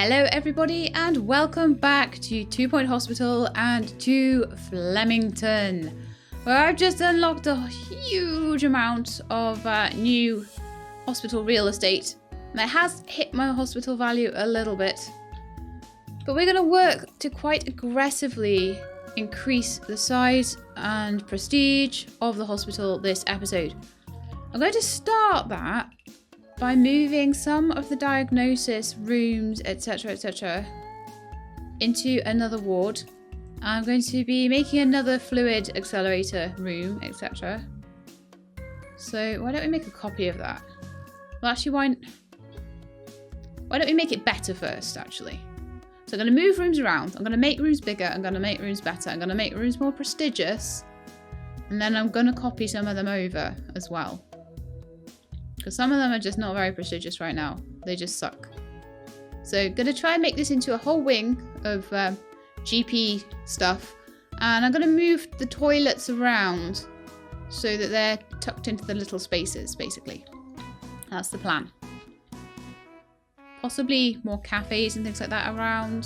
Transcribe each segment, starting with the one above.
Hello everybody and welcome back to 2 Point Hospital and to Flemington, where I've just unlocked a huge amount of new hospital real estate. And it has hit my hospital value a little bit, but we're going to work to quite aggressively increase the size and prestige of the hospital this episode. I'm going to start that by moving some of the diagnosis rooms, etc., into another ward. I'm going to be making another fluid accelerator room, etc. So why don't we make a copy of that? Well, actually, why don't we make it better first, actually? So I'm going to move rooms around. I'm going to make rooms bigger. I'm going to make rooms better. I'm going to make rooms more prestigious. And then I'm going to copy some of them over as well. Because some of them are just not very prestigious right now. They just suck. So going to try and make this into a whole wing of GP stuff. And I'm going to move the toilets around so that they're tucked into the little spaces, basically. That's the plan. Possibly more cafes and things like that around.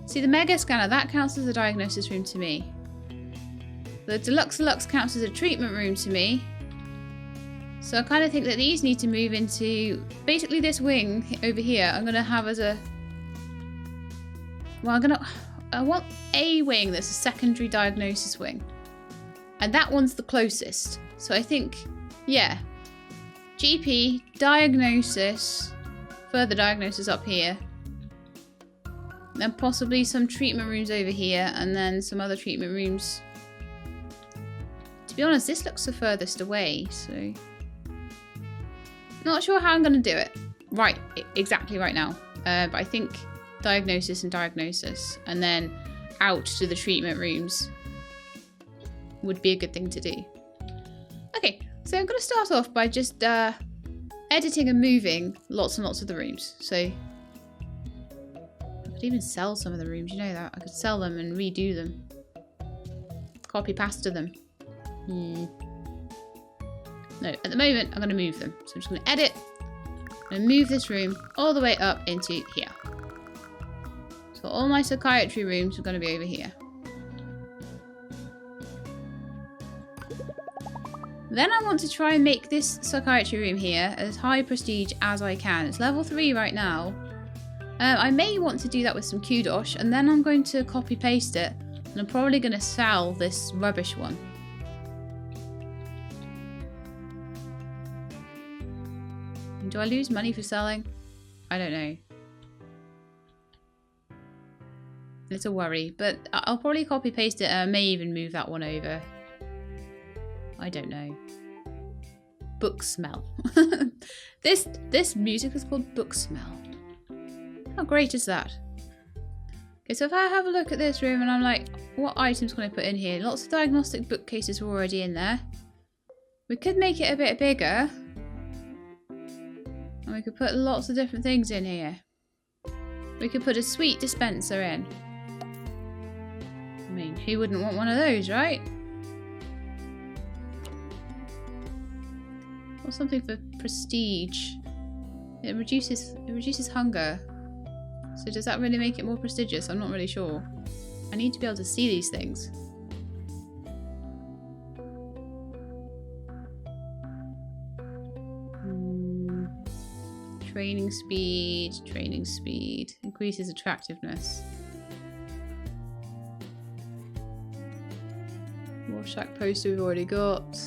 See, the mega scanner, that counts as a diagnosis room to me. The deluxe counts as a treatment room to me. So I kind of think that these need to move into basically this wing over here. I'm going to have as a... Well, I want a wing that's a secondary diagnosis wing. And that one's the closest. So I think, yeah. GP, diagnosis, further diagnosis up here. Then possibly some treatment rooms over here. And then some other treatment rooms. To be honest, this looks the furthest away, so... Not sure how I'm going to do it exactly right now. But I think diagnosis and diagnosis, and then out to the treatment rooms would be a good thing to do. Okay, so I'm going to start off by just editing and moving lots and lots of the rooms. So I could even sell some of the rooms, you know that. I could sell them and redo them. Copy pasta them. No, at the moment, I'm going to move them. So I'm just going to edit and move this room all the way up into here. So all my psychiatry rooms are going to be over here. Then I want to try and make this psychiatry room here as high prestige as I can. It's level 3 right now. I may want to do that with some kudosh, and then I'm going to copy paste it. And I'm probably going to sell this rubbish one. Do I lose money for selling? I don't know. It's a worry, but I'll probably copy paste it and I may even move that one over. I don't know. Book smell. This music is called Book Smell. How great is that? Okay, so if I have a look at this room and I'm like, what items can I put in here? Lots of diagnostic bookcases are already in there. We could make it a bit bigger. And we could put lots of different things in here. We could put a sweet dispenser in. I mean, who wouldn't want one of those, right? Or something for prestige. It reduces hunger. So does that really make it more prestigious? I'm not really sure. I need to be able to see these things. Training speed, increases attractiveness. Rorschach poster we've already got.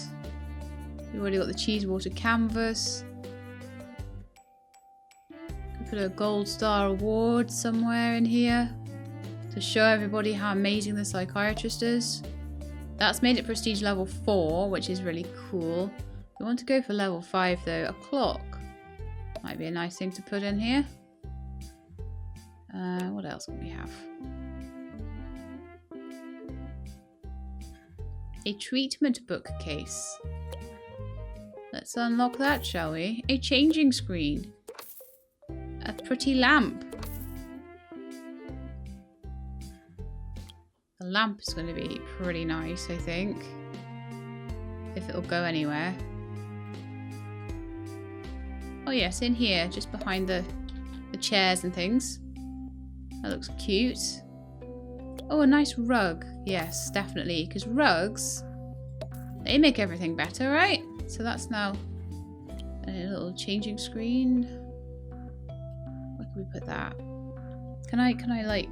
We've already got the cheese water canvas. Could put a gold star award somewhere in here to show everybody how amazing the psychiatrist is. That's made it prestige level 4, which is really cool. We want to go for level 5 though. A clock. Might be a nice thing to put in here. What else can we have? A treatment bookcase. Let's unlock that, shall we? A changing screen. A pretty lamp. The lamp is going to be pretty nice, I think. If it'll go anywhere. Oh yes, in here, just behind the chairs and things. That looks cute. Oh, a nice rug. Yes, definitely. Because rugs, they make everything better, right? So that's now a little changing screen. Where can we put that? Can I like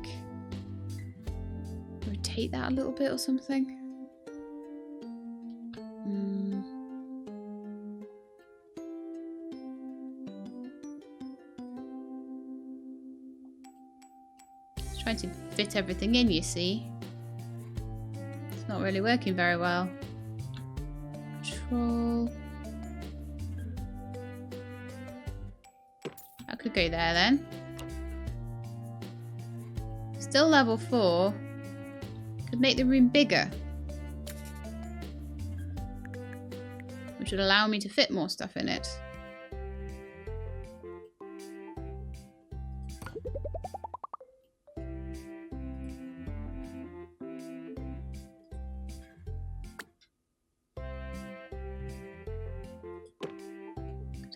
rotate that a little bit or something? Trying to fit everything in, you see. It's not really working very well. Control. That could go there then. Still level 4. Could make the room bigger. Which would allow me to fit more stuff in it.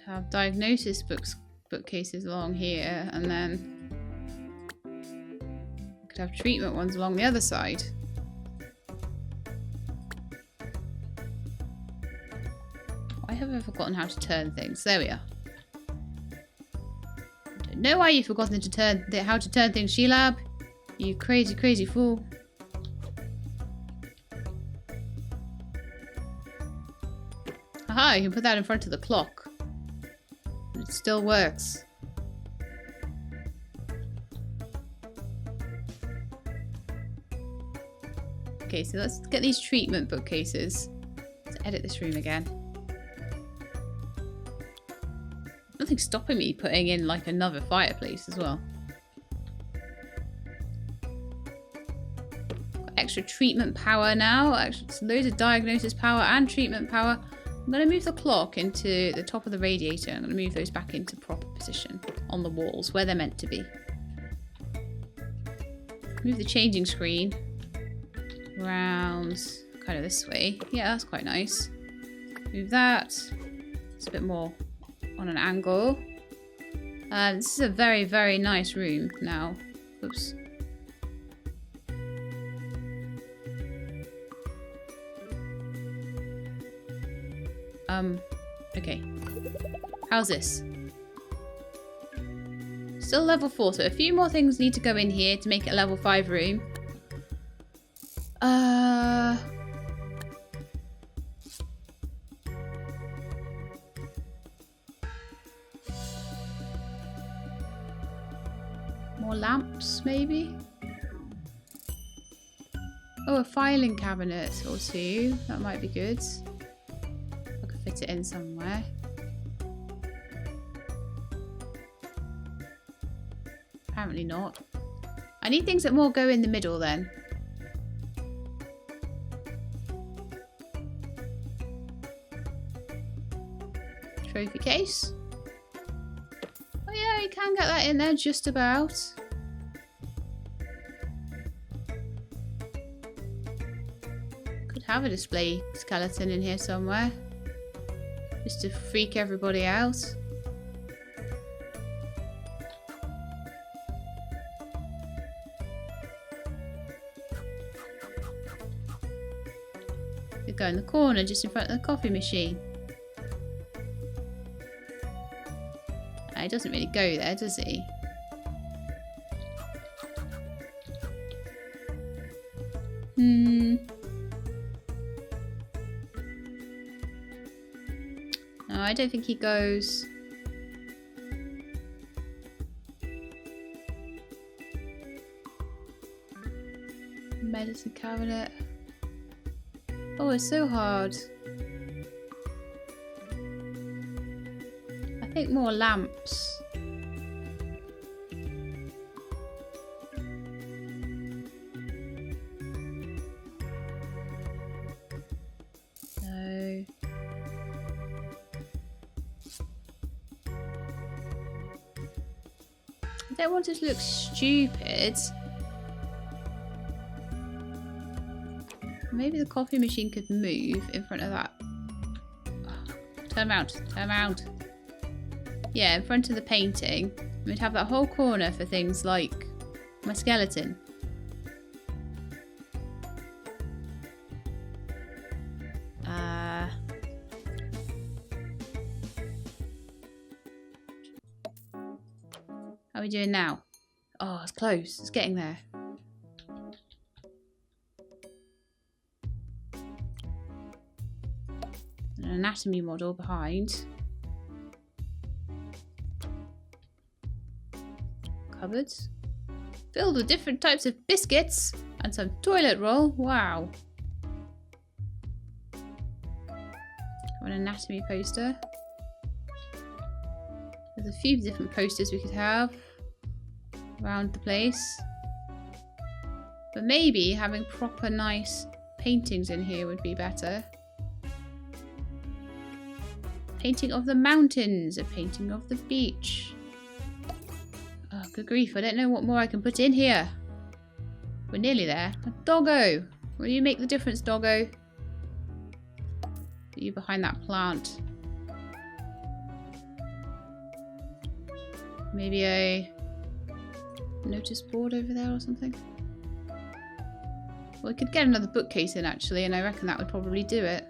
Have diagnosis bookcases along here, and then I could have treatment ones along the other side. Why have I forgotten how to turn things? There we are. I don't know why you've forgotten how to turn things, Sheilab. You crazy, crazy fool. Aha, you can put that in front of the clock. It still works. Okay, so let's get these treatment bookcases. Let's edit this room again. Nothing's stopping me putting in like another fireplace as well. Got extra treatment power now. Actually, loads of diagnosis power and treatment power. I'm going to move the clock into the top of the radiator. I'm going to move those back into proper position on the walls where they're meant to be. Move the changing screen around kind of this way. Yeah, that's quite nice. Move that. It's a bit more on an angle. This is a very, very nice room now. Oops. Okay. How's this? Still level 4, so a few more things need to go in here to make it a level 5 room. More lamps, maybe? Oh, a filing cabinet or 2. That might be good. Fit it in somewhere. Apparently not. I need things that more go in the middle then. Trophy case. Oh yeah, you can get that in there just about. Could have a display skeleton in here somewhere. Just to freak everybody out. Could go in the corner just in front of the coffee machine. He doesn't really go there, does he? No, I don't think he goes. Medicine cabinet. Oh, it's so hard. I think more lamps. No. I don't want it to look stupid. Maybe the coffee machine could move in front of that. Oh, turn around, turn around. Yeah, in front of the painting. We'd have that whole corner for things like my skeleton. How are we doing now? Oh, it's close. It's getting there. An anatomy model behind. Cupboards. Filled with different types of biscuits and some toilet roll. Wow. An anatomy poster. There's a few different posters we could have around the place. But maybe having proper nice paintings in here would be better. Painting of the mountains, a painting of the beach. Oh, good grief, I don't know what more I can put in here. We're nearly there. A doggo. Will you make the difference, doggo? Are you behind that plant? Maybe a notice board over there or something? Well, we could get another bookcase in actually, and I reckon that would probably do it.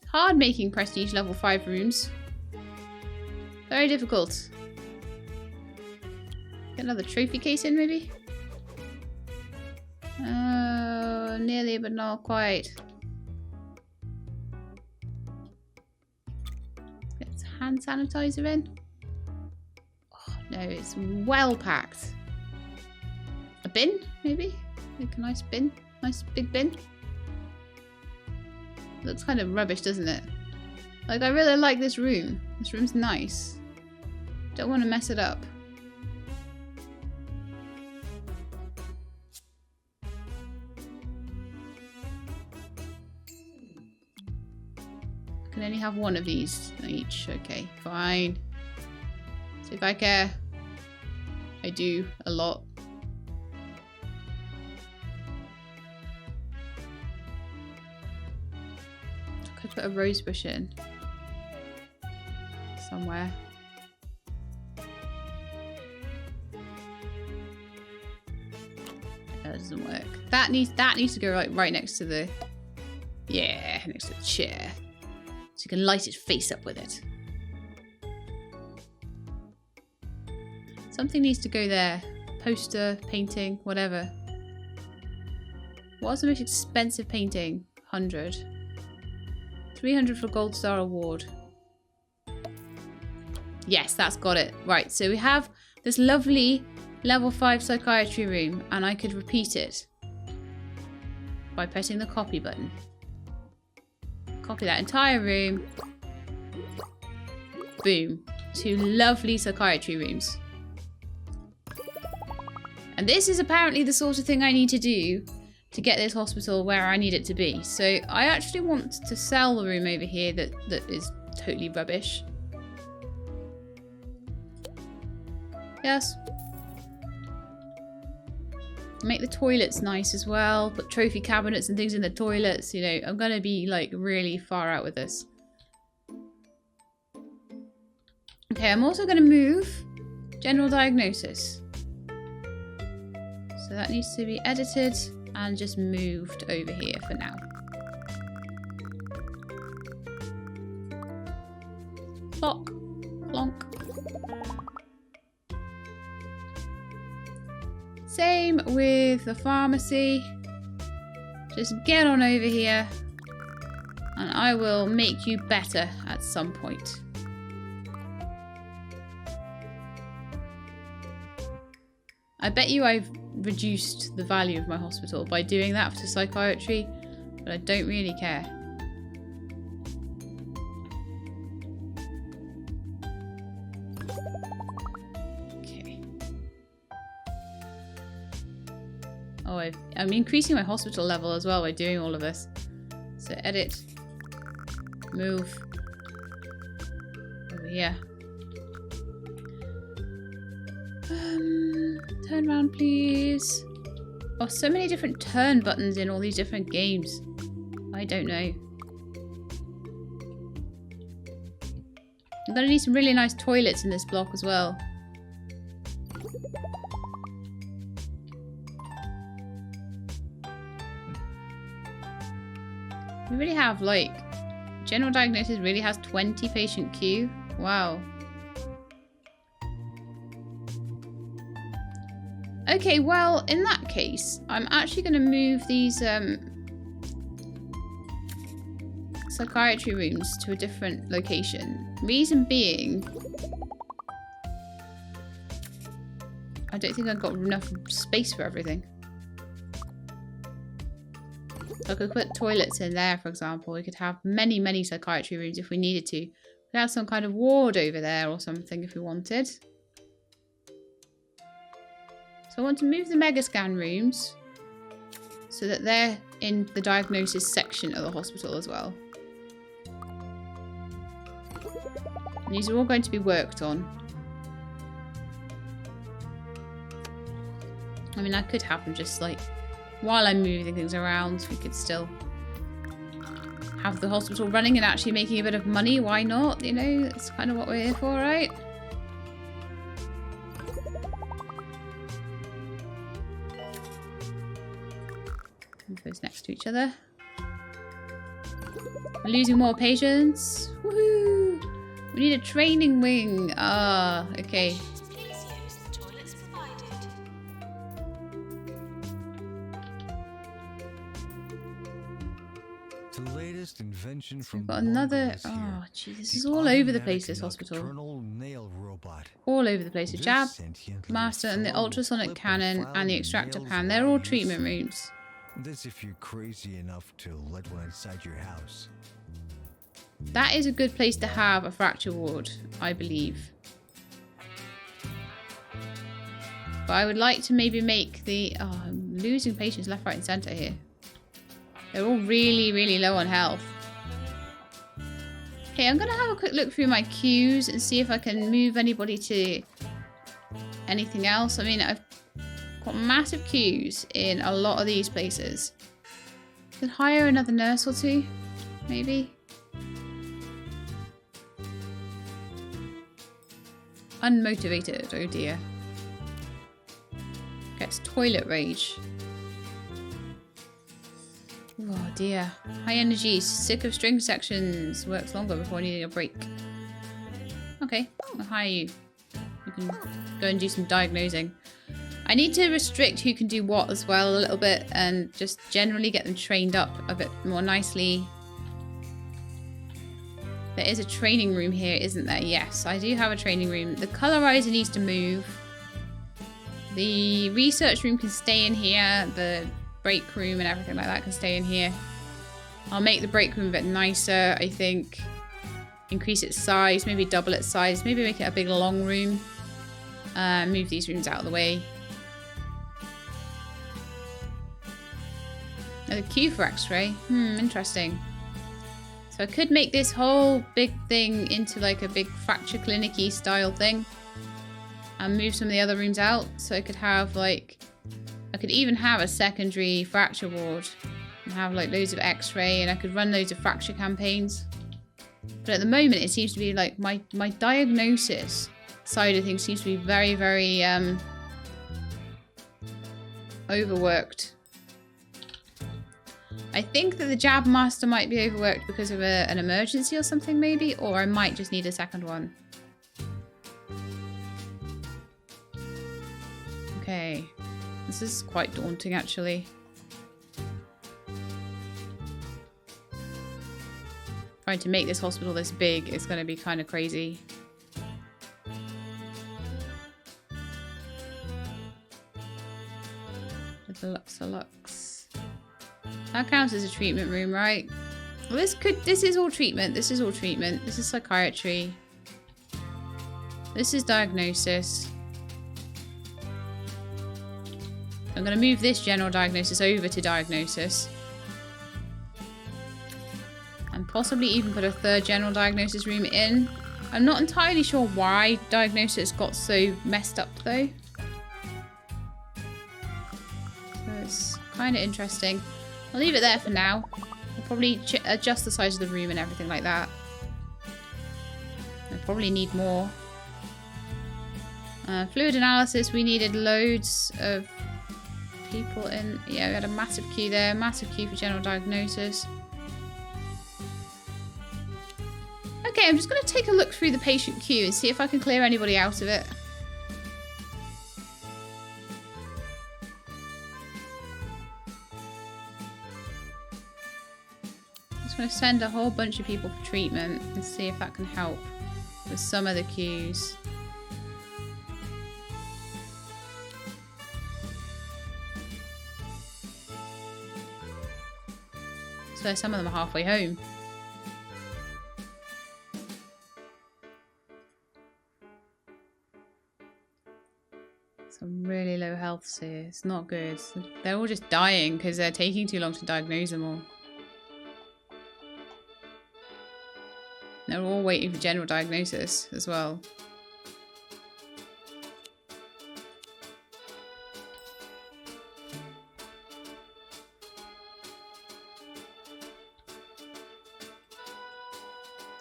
Hard making prestige level 5 rooms. Very difficult. Get another trophy case in maybe? Oh, nearly but not quite. Hand sanitizer in. Oh no, it's well packed. A bin, maybe? Like a nice bin. Nice big bin. Looks kind of rubbish, doesn't it? Like, I really like this room. This room's nice. Don't want to mess it up. Can only have one of these each. Okay, fine. See if I care. I do a lot. I could put a rose bush in somewhere. That doesn't work. That needs to go right next to the next to the chair. So you can light its face up with it. Something needs to go there. Poster, painting, whatever. What's the most expensive painting? 100. 300 for Gold Star Award. Yes, that's got it. Right, so we have this lovely level 5 psychiatry room, and I could repeat it by pressing the copy button. Copy that entire room. Boom. 2 lovely psychiatry rooms. And this is apparently the sort of thing I need to do to get this hospital where I need it to be. So I actually want to sell the room over here that is totally rubbish. Yes. Make the toilets nice as well. Put trophy cabinets and things in the toilets. You know, I'm going to be like really far out with this. Okay, I'm also going to move general diagnosis. So that needs to be edited and just moved over here for now. Plonk. Plonk. Same with the pharmacy. Just get on over here and I will make you better at some point. I bet you I've reduced the value of my hospital by doing that to psychiatry, but I don't really care. Okay. Oh, I'm increasing my hospital level as well by doing all of this. So edit, move over here. Turn around, please. Oh, so many different turn buttons in all these different games. I don't know. I'm going to need some really nice toilets in this block as well. We really have, like, general diagnosis really has 20 patient queue. Wow. Okay, well, in that case, I'm actually going to move these psychiatry rooms to a different location. Reason being, I don't think I've got enough space for everything. So I could put toilets in there, for example. We could have many, many psychiatry rooms if we needed to. We could have some kind of ward over there or something if we wanted. So I want to move the mega scan rooms so that they're in the diagnosis section of the hospital as well. And these are all going to be worked on. I mean, I could have them just like, while I'm moving things around, we could still have the hospital running and actually making a bit of money. Why not? You know, that's kind of what we're here for, right? Move those next to each other. We're losing more patients. Woohoo! We need a training wing. Ah, okay. Invention from We've got another. Oh, jeez, this is all over the place. This hospital. All over the place. The jab master and the ultrasonic cannon and the extractor pan. They're all treatment rooms. This if you're crazy enough to let one inside your house. That is a good place to have a fracture ward, I believe. But I would like to maybe make the. Oh, I'm losing patients left, right, and centre here. They're all really, really low on health. Okay, I'm going to have a quick look through my queues and see if I can move anybody to anything else. I mean, I've got massive queues in a lot of these places. Could hire another nurse or two, maybe. Unmotivated, oh dear. Gets toilet rage. Oh dear. High energy, sick of string sections. Works longer before needing a break. Okay, I'll hire you. You can go and do some diagnosing. I need to restrict who can do what as well a little bit and just generally get them trained up a bit more nicely. There is a training room here, isn't there? Yes, I do have a training room. The colorizer needs to move. The research room can stay in here. The break room and everything like that can stay in here. I'll make the break room a bit nicer, I think. Increase its size, maybe double its size, maybe make it a big long room. Move these rooms out of the way. Another queue for x-ray. Interesting. So I could make this whole big thing into like a big fracture clinic-y style thing. And move some of the other rooms out. So I could have like, I could even have a secondary fracture ward. And have like loads of x-ray, and I could run loads of fracture campaigns. But at the moment it seems to be like my diagnosis side of things seems to be very, very overworked. I think that the jab master might be overworked because of an emergency or something maybe, or I might just need a second one. Okay, this is quite daunting actually. Trying to make this hospital this big is going to be kind of crazy. Lux. That counts as a treatment room, right? Well, this is all treatment. This is all treatment. This is psychiatry. This is diagnosis. I'm going to move this general diagnosis over to diagnosis. And possibly even put a third general diagnosis room in. I'm not entirely sure why diagnosis got so messed up though. So it's kind of interesting. I'll leave it there for now. I'll probably adjust the size of the room and everything like that. probably need more. Fluid analysis, we needed loads of people in. Yeah, we had a massive queue there. Massive queue for general diagnosis. Okay, I'm just going to take a look through the patient queue and see if I can clear anybody out of it. I'm just going to send a whole bunch of people for treatment and see if that can help with some of the queues. So some of them are halfway home. Some really low health here. It's not good. They're all just dying because they're taking too long to diagnose them all. They're all waiting for general diagnosis as well.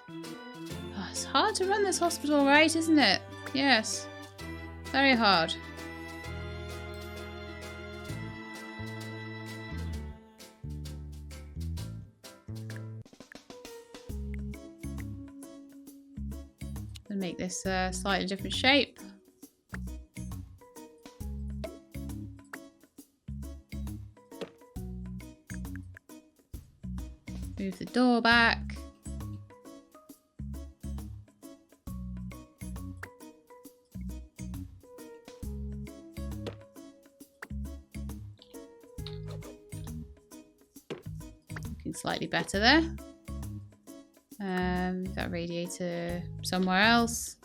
Oh, it's hard to run this hospital, right, isn't it? Yes. Very hard. Make this a slightly different shape. Move the door back. Looking slightly better there. That radiator somewhere else.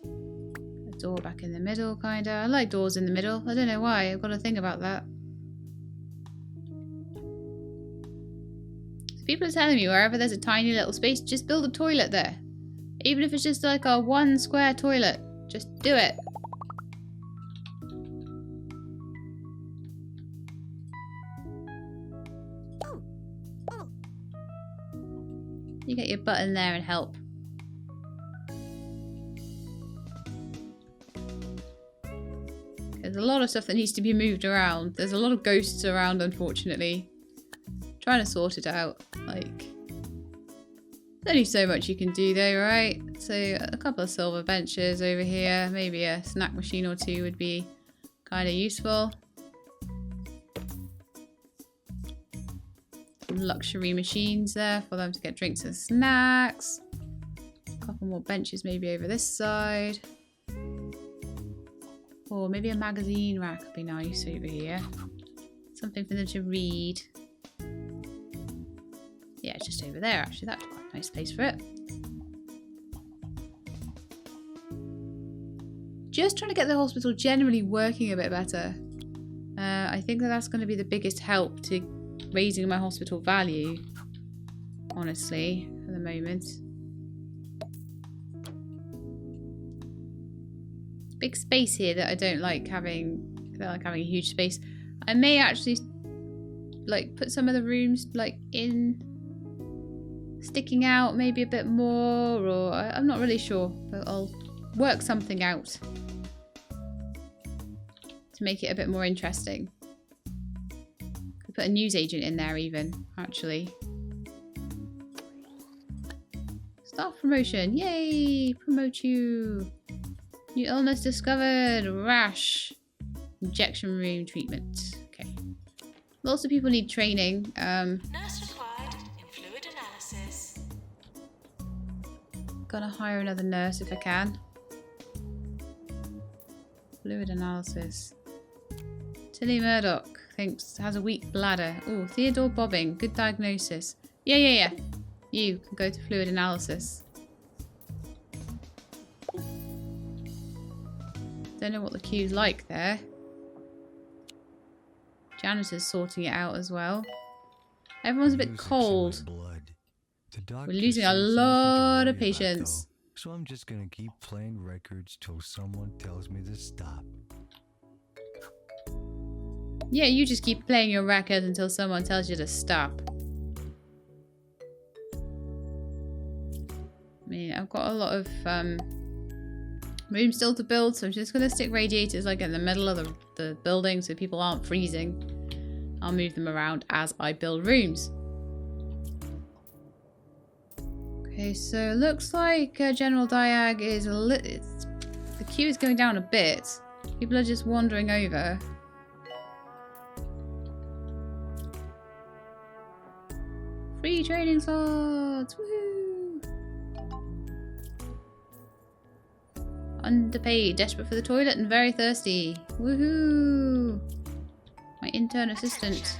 A door back in the middle, kinda. I like doors in the middle. I don't know why. I've got a thing about that. So people are telling me wherever there's a tiny little space, just build a toilet there. Even if it's just like a 1 square toilet, just do it. You get your butt in there and help. There's a lot of stuff that needs to be moved around. There's a lot of ghosts around, unfortunately. Trying to sort it out. Like, there's only so much you can do though, right? So a couple of silver benches over here. Maybe a snack machine or two would be kind of useful. Luxury machines there for them to get drinks and snacks. A couple more benches maybe over this side. Or maybe a magazine rack would be nice over here. Something for them to read. Yeah, it's just over there actually. That's quite a nice place for it. Just trying to get the hospital generally working a bit better. I think that's going to be the biggest help to raising my hospital value, honestly, at the moment. Big space here that I don't like having. I don't like having a huge space. I may actually like put some of the rooms like in, sticking out maybe a bit more, or I'm not really sure, but I'll work something out to make it a bit more interesting. Put a newsagent in there even, actually. Staff promotion. Yay! Promote you. New illness discovered. Rash. Injection room treatment. Okay. Lots of people need training. Nurse required in fluid analysis. Gonna hire another nurse if I can. Fluid analysis. Tilly Murdoch. Thinks has a weak bladder. Oh, Theodore Bobbing. Good diagnosis. Yeah. You can go to fluid analysis. Don't know what the queue's like there. Janitor's sorting it out as well. Everyone's a bit cold. We're losing a lot of patients. So I'm just gonna keep playing records till someone tells me to stop. Yeah, you just keep playing your record until someone tells you to stop. mean, I've got a lot of room still to build, so I'm just going to stick radiators like in the middle of the building so people aren't freezing. I'll move them around as I build rooms. Okay, so looks like General Diag is the queue is going down a bit. People are just wandering over. Free training slots! Woohoo! Underpaid, desperate for the toilet and very thirsty. Woohoo! My intern assistant.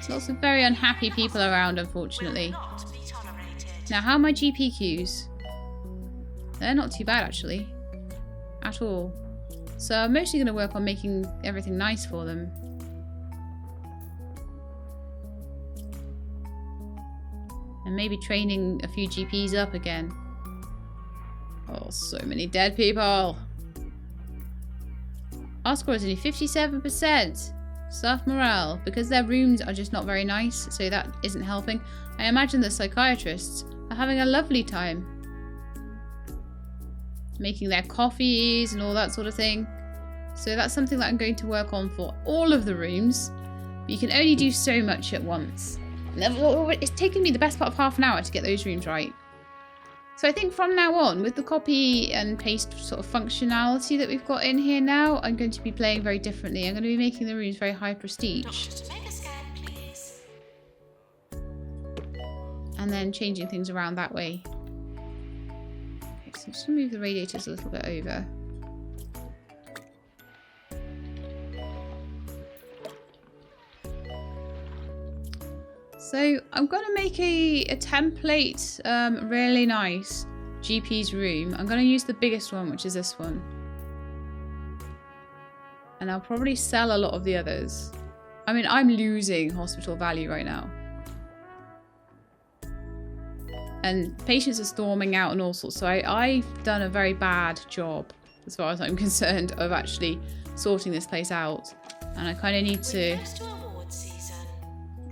Lots of very unhappy people around, unfortunately. Now, how are my GP queues? They're not too bad, actually. At all. So I'm mostly going to work on making everything nice for them. And maybe training a few GPs up again. Oh, so many dead people. Our score is only 57%. Staff morale. Because their rooms are just not very nice, so that isn't helping. I imagine the psychiatrists are having a lovely time. Making their coffees and all that sort of thing. So that's something that I'm going to work on for all of the rooms. But you can only do so much at once. It's taken me the best part of half an hour to get those rooms right. So I think from now on, with the copy and paste sort of functionality that we've got in here now, I'm going to be playing very differently. I'm going to be making the rooms very high prestige. And then changing things around that way. Okay, so I'm just going to move the radiators a little bit over. So I'm going to make a template, really nice GP's room. I'm going to use the biggest one, which is this one. And I'll probably sell a lot of the others. I mean, I'm losing hospital value right now. And patients are storming out and all sorts. So I've done a very bad job, as far as I'm concerned, of actually sorting this place out. And I kind of need to...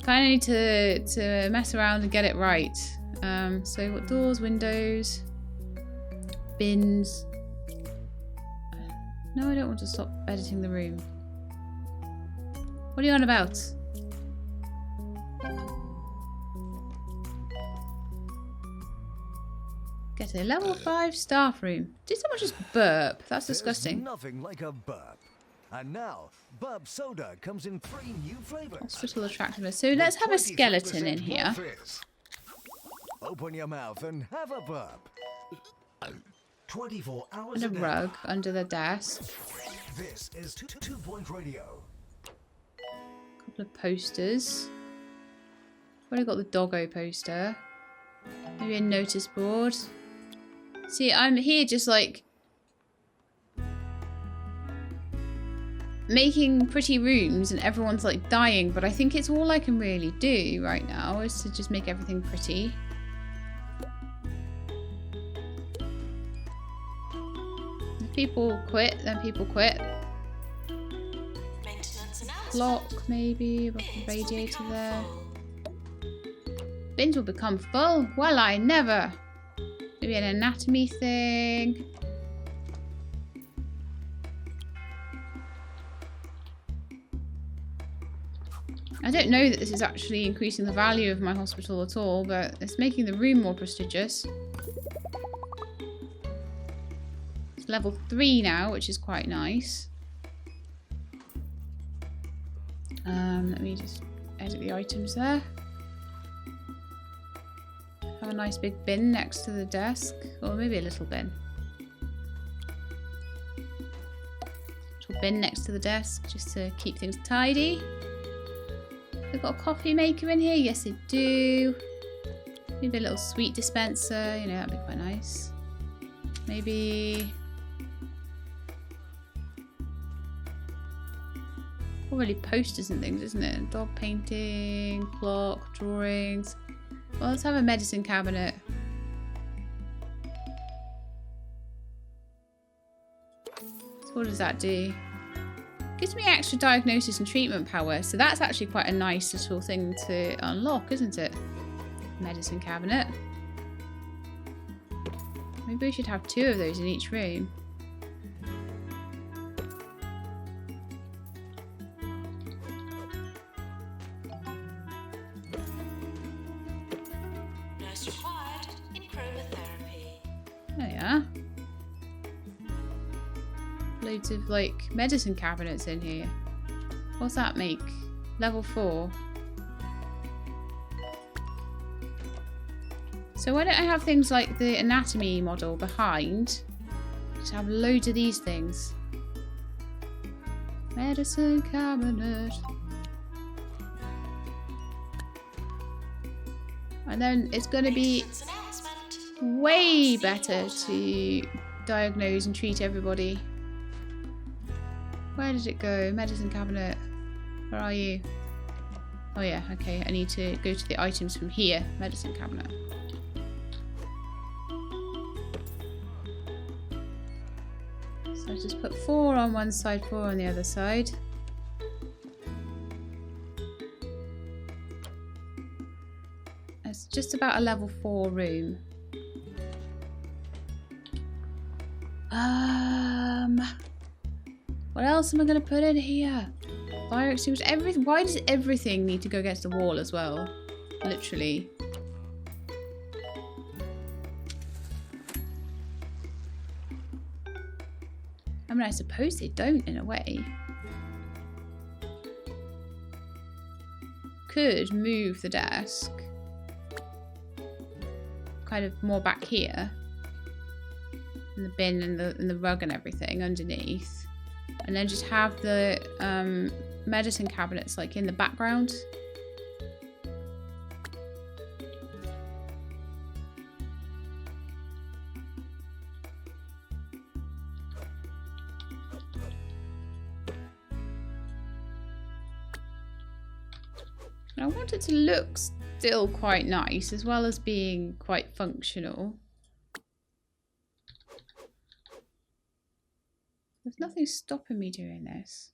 to mess around and get it right. So what doors, windows, bins. No, I don't want to stop editing the room. What are you on about? Get a level 5 staff room. Did someone just burp? That's disgusting. There's nothing like a burp. And now, burp soda comes in 3 new flavors. Hospital attractiveness. So let's have a skeleton in here. Open your mouth and have a burp. 24 hours And a rug under the desk. This is 2-Point Radio. A couple of posters. Already got the doggo poster. Maybe a notice board. See, I'm here just like making pretty rooms and everyone's like dying, but I think it's all I can really do right now is to just make everything pretty. If people quit, then people quit. Clock maybe, above the radiator there. Bins will become full? Well, I never. Maybe an anatomy thing. I don't know that this is actually increasing the value of my hospital at all, but it's making the room more prestigious. It's level 3 now, which is quite nice. Let me just edit the items there. Have a nice big bin next to the desk, or maybe a little bin. Little bin next to the desk, just to keep things tidy. They've got a coffee maker in here. Yes, they do. Maybe a little sweet dispenser. You know, that'd be quite nice. Maybe... all really posters and things, isn't it? Dog painting, clock, drawings. Well, let's have a medicine cabinet. So what does that do? Gives me extra diagnosis and treatment power, so that's actually quite a nice little thing to unlock, isn't it? Medicine cabinet. Maybe we should have 2 of those in each room. Nurse required in chromotherapy. Oh yeah. Loads of like medicine cabinets in here. What's that make? Level 4. So why don't I have things like the anatomy model behind? Just have loads of these things. Medicine cabinet. And then it's going to be Maintenance announcement. way better to diagnose and treat everybody. Where did it go? Medicine cabinet. Where are you? Oh yeah, okay. I need to go to the items from here. Medicine cabinet. So I just put 4 on one side, 4 on the other side. It's just about a level 4 room. What else am I going to put in here? Fire extinguisher. Everything. Why does everything need to go against the wall as well? Literally. I mean, I suppose they don't in a way. Could move the desk kind of more back here. And the bin and the rug and everything underneath. And then just have the medicine cabinets like in the background. And I want it to look still quite nice as well as being quite functional. There's nothing stopping me doing this.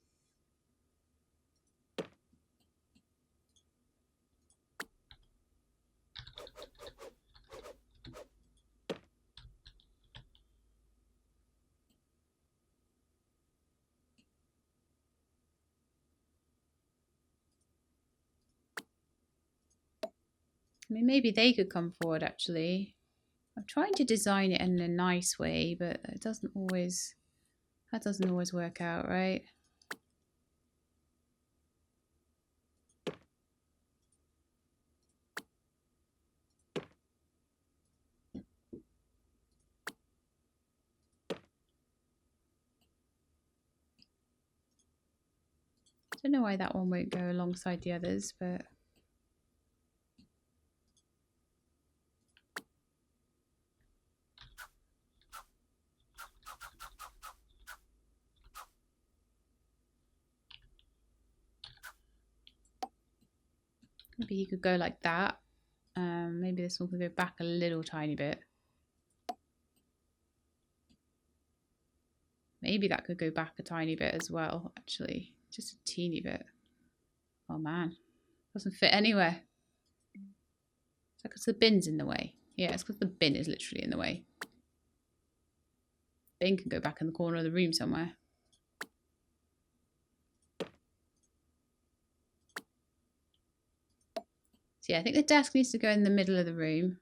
I mean, maybe they could come forward actually. I'm trying to design it in a nice way, but it doesn't always... That doesn't always work out, right? I don't know why that one won't go alongside the others, but... Maybe you could go like that. Maybe this one could go back a little tiny bit. Maybe that could go back a tiny bit as well, actually. Just a teeny bit. Oh man. Doesn't fit anywhere. Is that because the bin's in the way? Yeah, it's because the bin is literally in the way. Bin can go back in the corner of the room somewhere. So yeah, I think the desk needs to go in the middle of the room.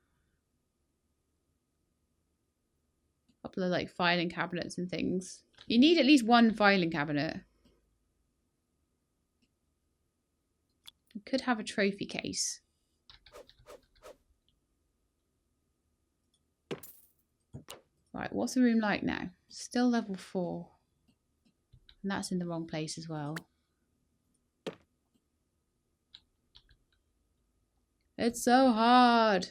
A couple of like filing cabinets and things. You need at least one filing cabinet. You could have a trophy case. Right, what's the room like now? Still level 4. And that's in the wrong place as well. It's so hard.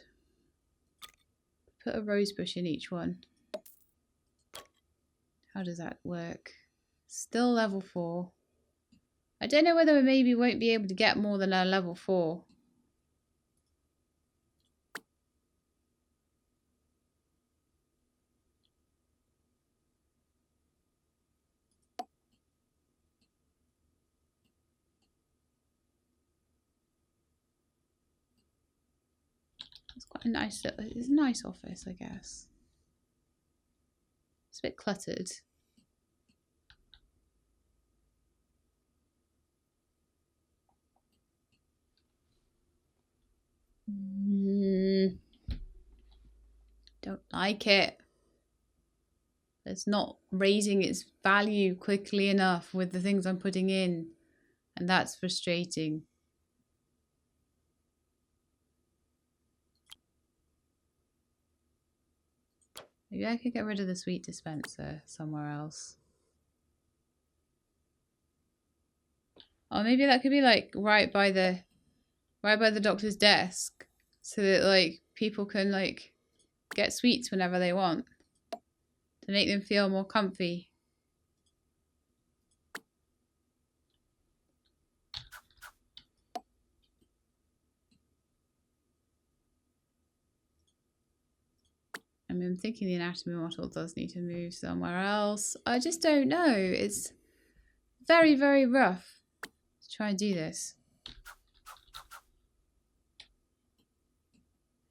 Put a rose bush in each one. How does that work? Still level 4. I don't know whether we maybe won't be able to get more than a level 4. It's quite a nice little, it's a nice office, I guess. It's a bit cluttered. Don't like it. It's not raising its value quickly enough with the things I'm putting in. And that's frustrating. Maybe I could get rid of the sweet dispenser somewhere else. Or maybe that could be like right by the doctor's desk, so that like people can like get sweets whenever they want to make them feel more comfy. I mean, I'm thinking the anatomy model does need to move somewhere else. I just don't know. It's very, very rough to try and do this.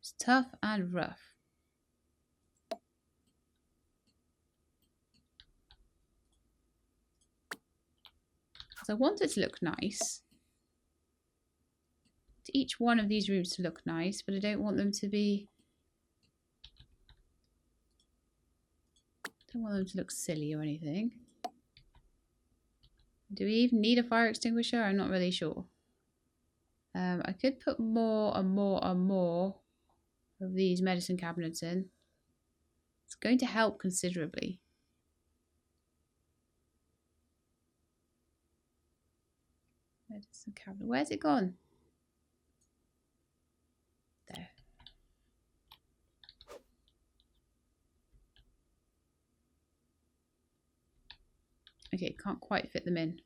It's tough and rough. So I want it to look nice. To each one of these rooms to look nice, but I don't want them to be... Don't want them to look silly or anything. Do we even need a fire extinguisher? I'm not really sure. I could put more and more and more of these medicine cabinets in. It's going to help considerably. Medicine cabinet. Where's it gone? There. Okay, can't quite fit them in.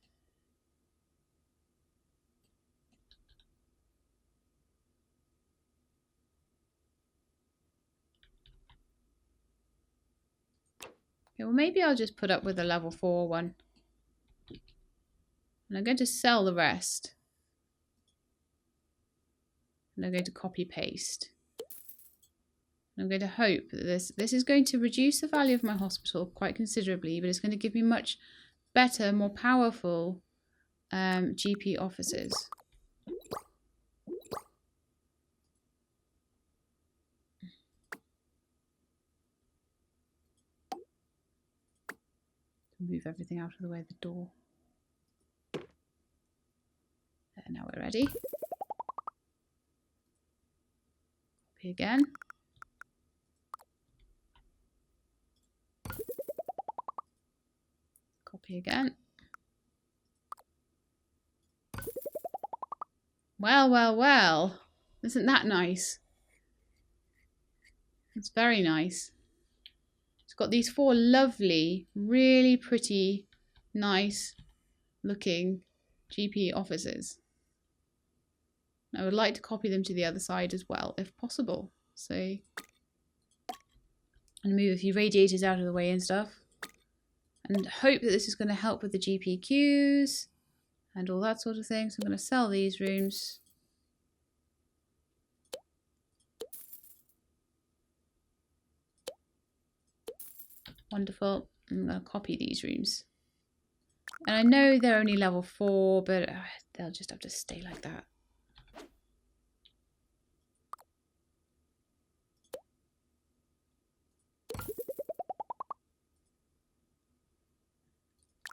Okay, well maybe I'll just put up with a level 4 one. And I'm going to sell the rest. And I'm going to copy paste. And I'm going to hope that this is going to reduce the value of my hospital quite considerably, but it's going to give me much better, more powerful GP offices. Move everything out of the way of the door. There, now we're ready. Copy again. Copy again. Well, well, well. Isn't that nice? It's very nice. It's got these 4 lovely, really pretty, nice looking GP offices. I would like to copy them to the other side as well, if possible. So, and move a few radiators out of the way and stuff. And hope that this is going to help with the GP queues and all that sort of thing. So I'm going to sell these rooms. Wonderful. I'm going to copy these rooms. And I know they're only level 4, but they'll just have to stay like that.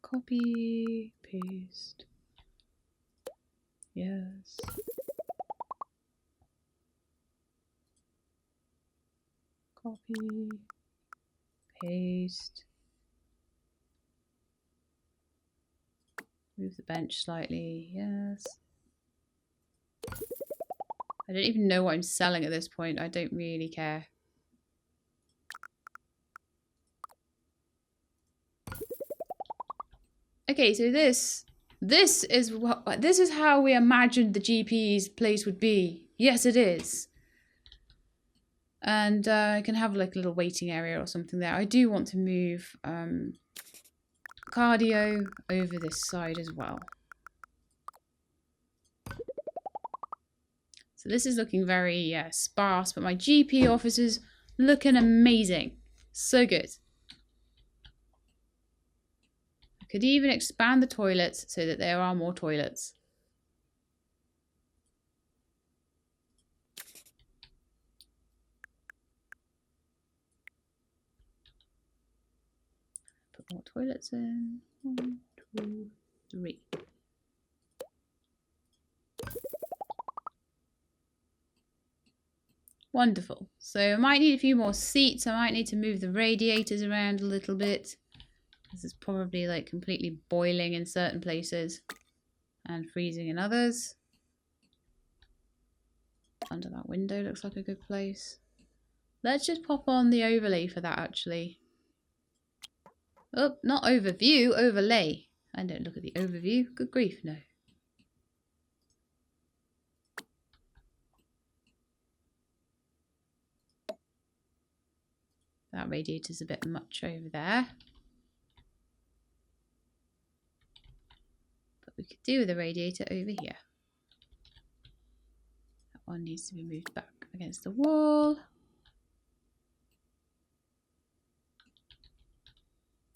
Copy, paste. Yes. Copy, paste. Move the bench slightly. Yes. I don't even know what I'm selling at this point. I don't really care. Okay, so this is how we imagined the GP's place would be. Yes, it is. And I can have like a little waiting area or something there. I do want to move cardio over this side as well. So this is looking very sparse, but my GP office is looking amazing. So good. Could even expand the toilets so that there are more toilets. Put more toilets in. 1, 2, 3. Wonderful. So I might need a few more seats. I might need to move the radiators around a little bit. This is probably like completely boiling in certain places and freezing in others. Under that window looks like a good place. Let's just pop on the overlay for that actually. Oh, not overview, overlay. I don't look at the overview. Good grief, no. That radiator's a bit much over there. But we could do with a radiator over here. That one needs to be moved back against the wall.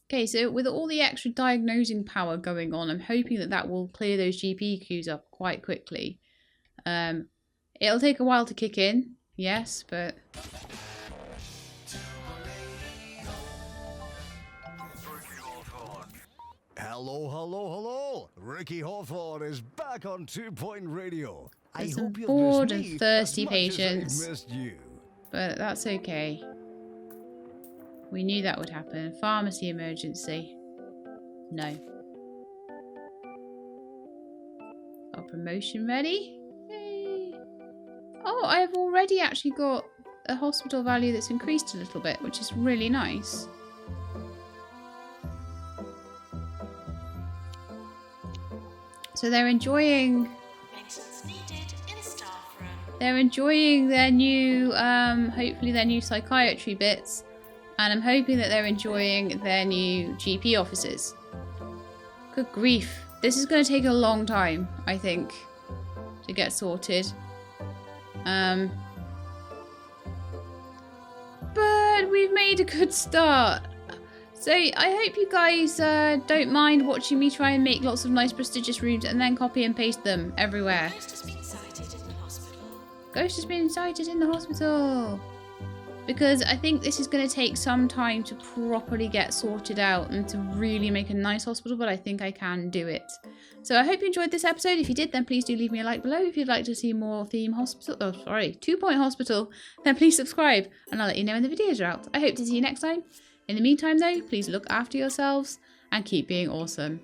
Okay, so with all the extra diagnosing power going on, I'm hoping that that will clear those GP queues up quite quickly. It'll take a while to kick in, yes, but... Hello, hello, hello! Ricky Hawthorne is back on 2 Point Radio. I There's some hope you've bored missed and me thirsty as much as I've patients. missed you. But that's okay. We knew that would happen. Pharmacy emergency. No. Our promotion ready? Yay. Oh, I've already actually got a hospital value that's increased a little bit, which is really nice. So they're enjoying... Maintenance needed in staff room. They're enjoying their new, hopefully their new psychiatry bits. And I'm hoping that they're enjoying their new GP offices. Good grief. This is going to take a long time, I think, to get sorted. But we've made a good start. So I hope you guys don't mind watching me try and make lots of nice prestigious rooms and then copy and paste them everywhere. Ghost has been sighted in the hospital. Ghost has been sighted in the hospital. Because I think this is going to take some time to properly get sorted out and to really make a nice hospital, but I think I can do it. So I hope you enjoyed this episode. If you did, then please do leave me a like below. If you'd like to see more 2 Point Hospital, then please subscribe and I'll let you know when the videos are out. I hope to see you next time. In the meantime though, please look after yourselves and keep being awesome.